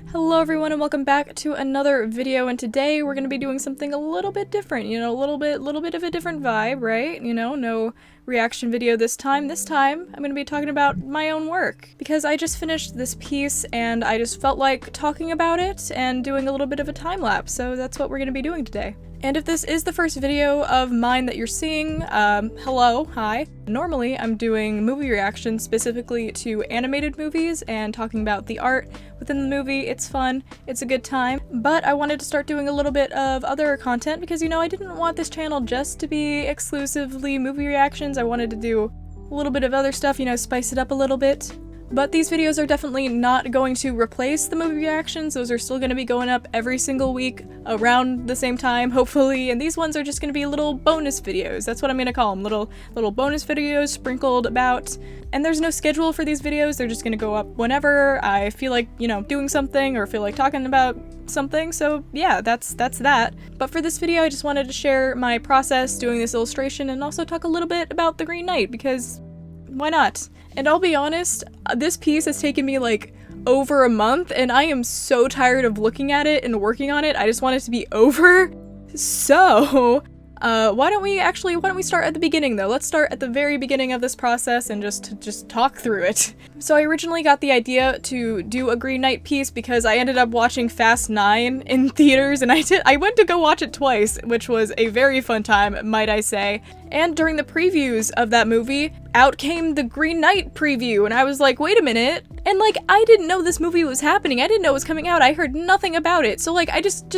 Hello everyone and welcome back to another video, and today we're going to be doing something a little bit different, a little bit of a different vibe, right? No reaction video this time. This time I'm going to be talking about my own work because I just finished this piece and I just felt like talking about it and doing a little bit of a time lapse, so that's what we're going to be doing today. And if this is the first video of mine that you're seeing, hello, hi. Normally I'm doing movie reactions specifically to animated movies and talking about the art within the movie. It's fun, it's a good time, but I wanted to start doing a little bit of other content because, I didn't want this channel just to be exclusively movie reactions. I wanted to do a little bit of other stuff, spice it up a little bit. But these videos are definitely not going to replace the movie reactions. Those are still going to be going up every single week around the same time, hopefully, and these ones are just going to be little bonus videos. That's what I'm going to call them, little bonus videos sprinkled about. And there's no schedule for these videos. They're just going to go up whenever I feel like, doing something or feel like talking about something. So yeah, that's that. But for this video, I just wanted to share my process doing this illustration and also talk a little bit about the Green Knight because why not? And I'll be honest, this piece has taken me like over a month and I am so tired of looking at it and working on it. I just want it to be over. So, why don't we start at the beginning though? Let's start at the very beginning of this process and just talk through it. So I originally got the idea to do a Green Knight piece because I ended up watching Fast 9 in theaters, and I went to go watch it twice, which was a very fun time, might I say. And during the previews of that movie, out came the Green Knight preview, and I was like, wait a minute. And I didn't know this movie was happening. I didn't know it was coming out. I heard nothing about it. So I just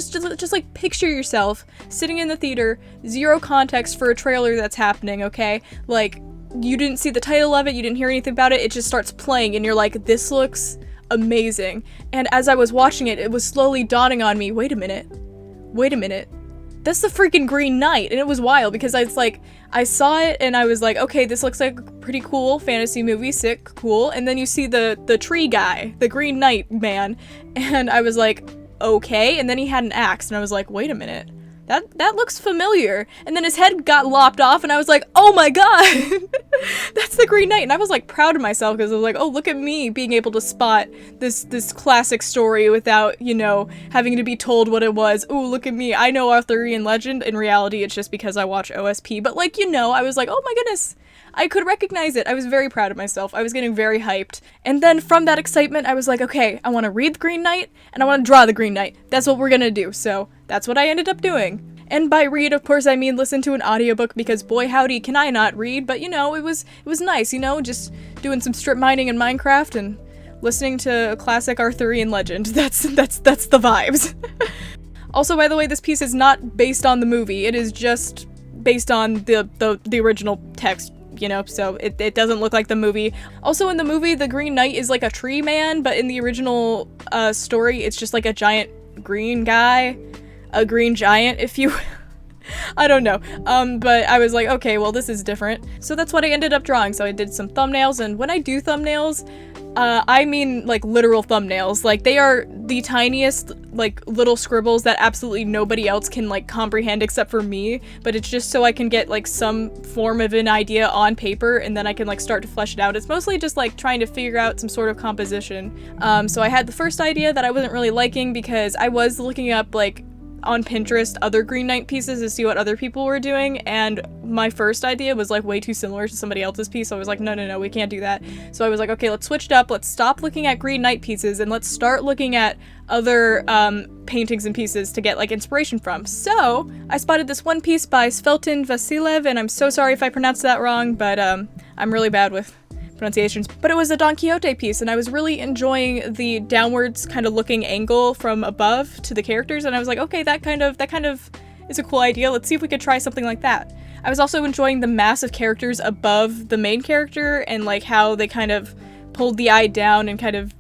picture yourself sitting in the theater, zero context for a trailer that's happening, okay? You didn't see the title of it, you didn't hear anything about it, it just starts playing and you're like, this looks amazing. And as I was watching it, it was slowly dawning on me, wait a minute, that's the freaking Green Knight. And it was wild because I saw it and I was like, okay, this looks like a pretty cool fantasy movie, sick, cool. And then you see the tree guy, the Green Knight man, and I was like, okay. And then he had an axe and I was like, wait a minute. That looks familiar. And then his head got lopped off and I was like, oh my god, that's the Green Knight. And I was proud of myself because I was like, oh, look at me being able to spot this classic story without, having to be told what it was. Ooh, look at me. I know Arthurian legend. In reality, it's just because I watch OSP. But I was like, oh my goodness, I could recognize it. I was very proud of myself. I was getting very hyped. And then from that excitement, I was like, okay, I want to read the Green Knight and I want to draw the Green Knight. That's what we're gonna do. So that's what I ended up doing. And by read, of course, I mean listen to an audiobook because boy howdy can I not read, but it was nice, just doing some strip mining in Minecraft and listening to a classic Arthurian legend. That's the vibes. Also, by the way, this piece is not based on the movie. It is just based on the original text, so it doesn't look like the movie. Also, in the movie, the Green Knight is like a tree man, but in the original story, it's just like a giant green guy. A green giant, if you I don't know, but I was like, okay, well, this is different. So that's what I ended up drawing. So I did some thumbnails, and when I do thumbnails, I mean literal thumbnails. They are the tiniest little scribbles that absolutely nobody else can comprehend except for me, but it's just so I can get some form of an idea on paper and then I can start to flesh it out. It's mostly just trying to figure out some sort of composition. So I had the first idea that I wasn't really liking because I was looking up on Pinterest other Green Knight pieces to see what other people were doing, and my first idea was way too similar to somebody else's piece, so I was like, no, we can't do that. So I was like, okay, let's switch it up, let's stop looking at Green Knight pieces and let's start looking at other paintings and pieces to get inspiration from. So I spotted this one piece by Sveltin Vasilev, and I'm so sorry if I pronounced that wrong, but I'm really bad with pronunciations, but it was a Don Quixote piece and I was really enjoying the downwards kind of looking angle from above to the characters, and I was like, okay, that kind of is a cool idea. Let's see if we could try something like that. I was also enjoying the mass of characters above the main character and how they kind of pulled the eye down and kind of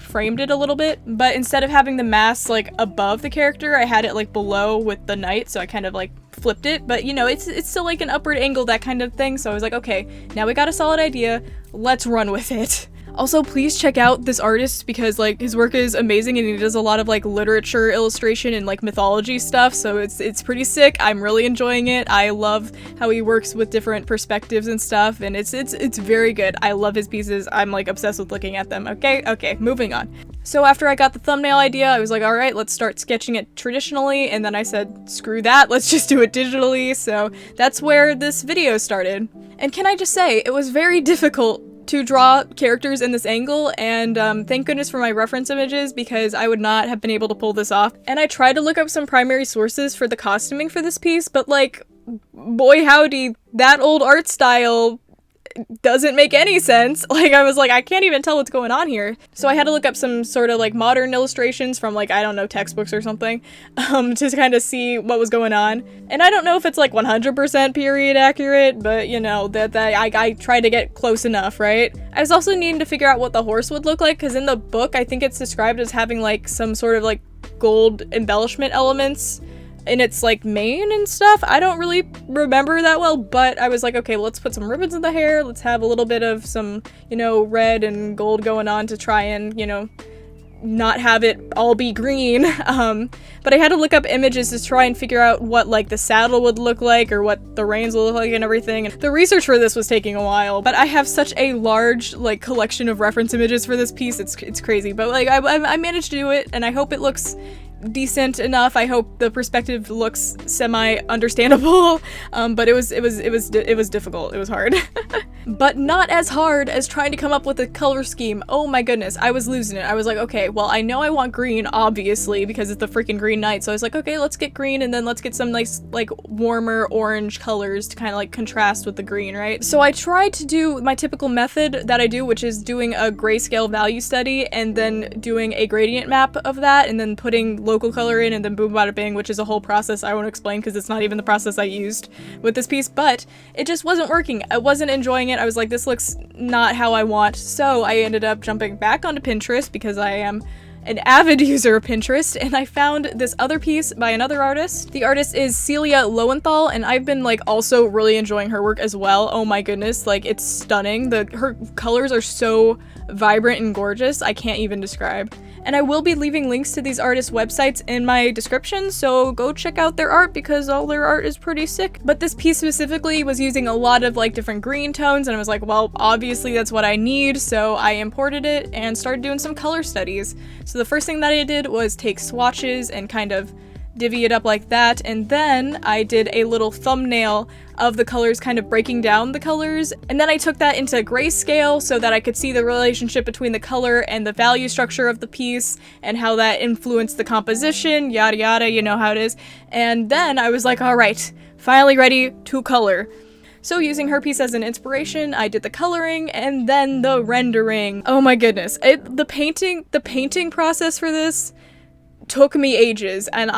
framed it a little bit, but instead of having the mass above the character, I had it below with the knight, so I kind of flipped it, but it's still an upward angle, that kind of thing. So I was like, okay, now we got a solid idea, let's run with it. Also, please check out this artist because like his work is amazing and he does a lot of like literature illustration and like mythology stuff, so it's pretty sick. I'm really enjoying it. I love how he works with different perspectives and stuff, and it's very good. I love his pieces. I'm like obsessed with looking at them. Okay, moving on. So after I got the thumbnail idea, I was like, all right, let's start sketching it traditionally, and then I said, screw that, let's just do it digitally. So that's where this video started. And can I just say, it was very difficult to draw characters in this angle, and thank goodness for my reference images because I would not have been able to pull this off. And I tried to look up some primary sources for the costuming for this piece, but like, boy howdy, that old art style doesn't make any sense. Like, I was like, I can't even tell what's going on here. So I had to look up some sort of like modern illustrations from like, I don't know, textbooks or something, to kind of see what was going on. And I don't know if it's like 100% period accurate, but you know, I tried to get close enough, right? I was also needing to figure out what the horse would look like, because in the book, I think it's described as having like some sort of like gold embellishment elements in its like mane and stuff. I don't really remember that well, but I was like, okay, let's put some ribbons in the hair, let's have a little bit of some, you know, red and gold going on to try and, you know, not have it all be green. But I had to look up images to try and figure out what like the saddle would look like or what the reins would look like and everything. And the research for this was taking a while, but I have such a large like collection of reference images for this piece, it's crazy. But like I managed to do it, and I hope it looks decent enough. I hope the perspective looks semi-understandable, but it was difficult. It was hard. But not as hard as trying to come up with a color scheme. Oh my goodness, I was losing it. I was like, okay, well, I know I want green, obviously, because it's the freaking Green Knight, so I was like, okay, let's get green, and then let's get some nice, like, warmer orange colors to kind of, like, contrast with the green, right? So I tried to do my typical method that I do, which is doing a grayscale value study, and then doing a gradient map of that, and then putting local color in, and then boom bada bing, which is a whole process I won't explain because it's not even the process I used with this piece, but it just wasn't working. I wasn't enjoying it. I was like, this looks not how I want, so I ended up jumping back onto Pinterest because I am an avid user of Pinterest, and I found this other piece by another artist. The artist is Celia Lowenthal, and I've been like also really enjoying her work as well. Oh my goodness, like it's stunning. Her colors are so vibrant and gorgeous, I can't even describe. And I will be leaving links to these artists' websites in my description, so go check out their art because all their art is pretty sick. But this piece specifically was using a lot of like different green tones, and I was like, well, obviously that's what I need, so I imported it and started doing some color studies. So the first thing that I did was take swatches and kind of divvy it up like that, and then I did a little thumbnail of the colors, kind of breaking down the colors, and then I took that into grayscale so that I could see the relationship between the color and the value structure of the piece and how that influenced the composition, yada yada, you know how it is. And then I was like, all right, finally ready to color. So using her piece as an inspiration, I did the coloring and then the rendering. Oh my goodness, the painting process for this took me ages, and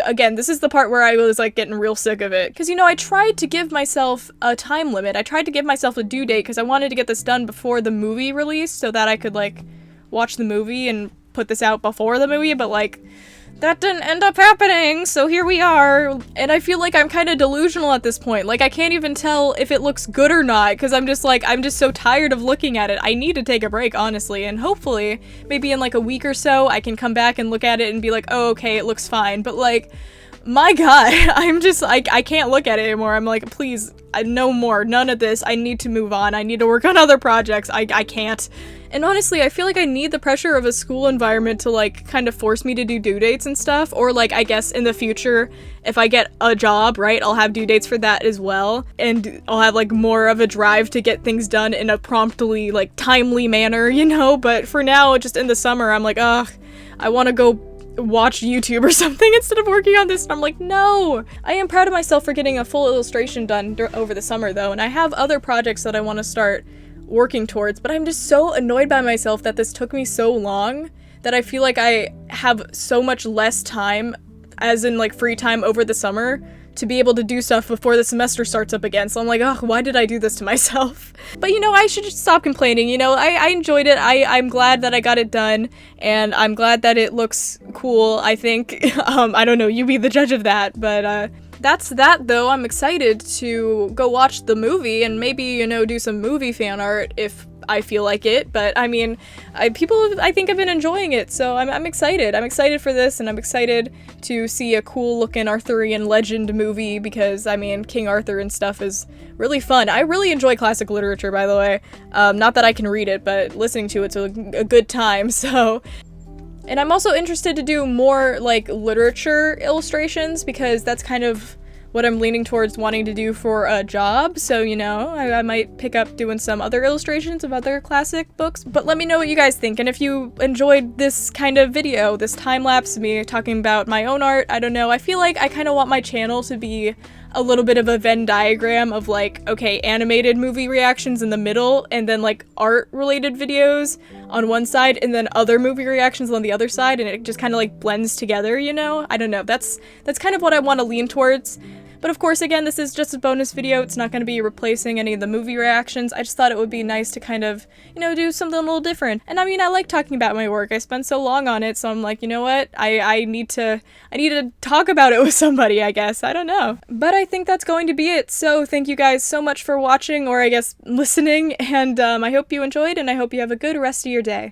again, this is the part where I was like getting real sick of it, because you know, I tried to give myself a time limit. I tried to give myself a due date because I wanted to get this done before the movie released so that I could like watch the movie and put this out before the movie, but like that didn't end up happening, so here we are. And I feel like I'm kind of delusional at this point. Like, I can't even tell if it looks good or not, because I'm just so tired of looking at it. I need to take a break, honestly, and hopefully, maybe in like a week or so, I can come back and look at it and be like, oh, okay, it looks fine. But like, my god, I can't look at it anymore. I'm like, please, no more, none of this. I need to move on. I need to work on other projects. I can't. And honestly, I feel like I need the pressure of a school environment to like kind of force me to do due dates and stuff, or like, I guess in the future, if I get a job, right, I'll have due dates for that as well, and I'll have like more of a drive to get things done in a promptly, like, timely manner, you know? But for now, just in the summer, I'm like, ugh, I want to go watch YouTube or something instead of working on this, and I'm like, no! I am proud of myself for getting a full illustration done over the summer though, and I have other projects that I want to start working towards, but I'm just so annoyed by myself that this took me so long, that I feel like I have so much less time, as in like free time over the summer, to be able to do stuff before the semester starts up again. So I'm like, oh, why did I do this to myself? But you know, I should just stop complaining. You know, I enjoyed it. I'm glad that I got it done, and I'm glad that it looks cool, I think. I don't know, you be the judge of that, but that's that though. I'm excited to go watch the movie and maybe, you know, do some movie fan art if I feel like it, but I mean, people I think have been enjoying it, so I'm excited. I'm excited for this, and I'm excited to see a cool looking Arthurian legend movie, because I mean, King Arthur and stuff is really fun. I really enjoy classic literature, by the way. Not that I can read it, but listening to it's a good time, so. And I'm also interested to do more, like, literature illustrations, because that's kind of what I'm leaning towards wanting to do for a job, so, you know, I might pick up doing some other illustrations of other classic books. But let me know what you guys think, and if you enjoyed this kind of video, this time-lapse of me talking about my own art, I don't know, I feel like I kind of want my channel to be a little bit of a Venn diagram of, like, okay, animated movie reactions in the middle, and then, like, art-related videos on one side, and then other movie reactions on the other side, and it just kind of, like, blends together, you know? I don't know, that's kind of what I want to lean towards. But of course, again, this is just a bonus video. It's not going to be replacing any of the movie reactions. I just thought it would be nice to kind of, you know, do something a little different. And I mean, I like talking about my work. I spent so long on it, so I'm like, you know what? I need to talk about it with somebody, I guess. I don't know. But I think that's going to be it. So thank you guys so much for watching, or I guess listening, and I hope you enjoyed, and I hope you have a good rest of your day.